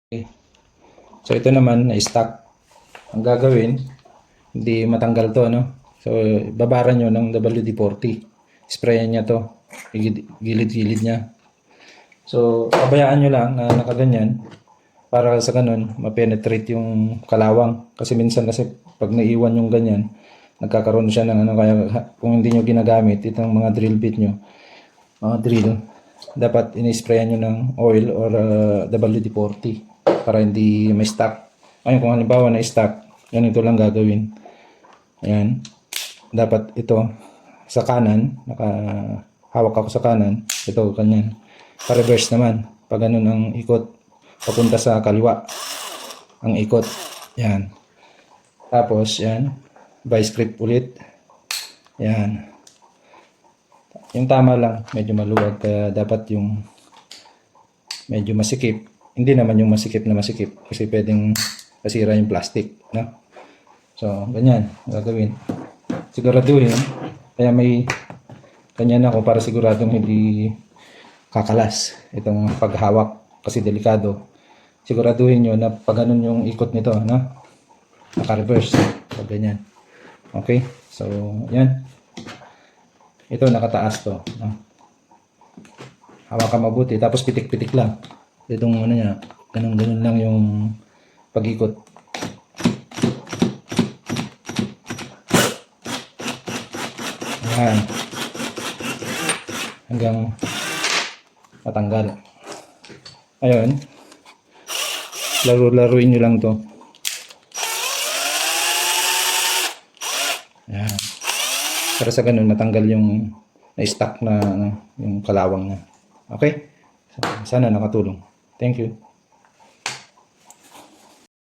Okay. So ito naman na stock. Ang gagawin, hindi matanggal to, ano? So babara nyo ng WD-40. Sprayan niya to. Gilid-gilid niya. So pabayaan nyo lang na nakaganyan para sa ganun ma-penetrate yung kalawang. Kasi minsan kasi pag naiwan yung ganyan, nagkakaroon siya ng ano, kaya kung hindi nyo ginagamit itong mga drill bit nyo, mga drill, dapat in-sprayan nyo ng oil or WD-40 para hindi may stock. Ngayon kung halimbawa na stock, ganito lang gagawin. Ayan. Dapat ito sa kanan, nakahawak ako sa kanan, ito kanyan. Pa-reverse naman. Pag ganun ang ikot, papunta sa kaliwa ang ikot. Yan. Tapos yan, vice grip ulit. Yan. Yung tama lang, medyo maluwag, kaya dapat yung medyo masikip. Hindi naman yung masikip na masikip kasi pwedeng masira yung plastic, no? So, ganyan gagawin. Siguraduhin, kaya may ganyan ako para siguradong hindi kakalas itong paghawak kasi delikado. Siguraduhin nyo na pag ganun yung ikot nito, no? Naka-reverse. So, ganyan. Okay? So, yan. Ito, nakataas to, no? Hawakan mabuti, tapos pitik-pitik lang. Itong ano niya, ganun-ganun lang yung pag-ikot. Ayan. Hanggang matanggal. Ayun. Laro-laruin nyo lang to. Ayan. Para sa ganun, matanggal yung na-stuck na yung kalawang na. Okay? So, sana nakatulong. Thank you.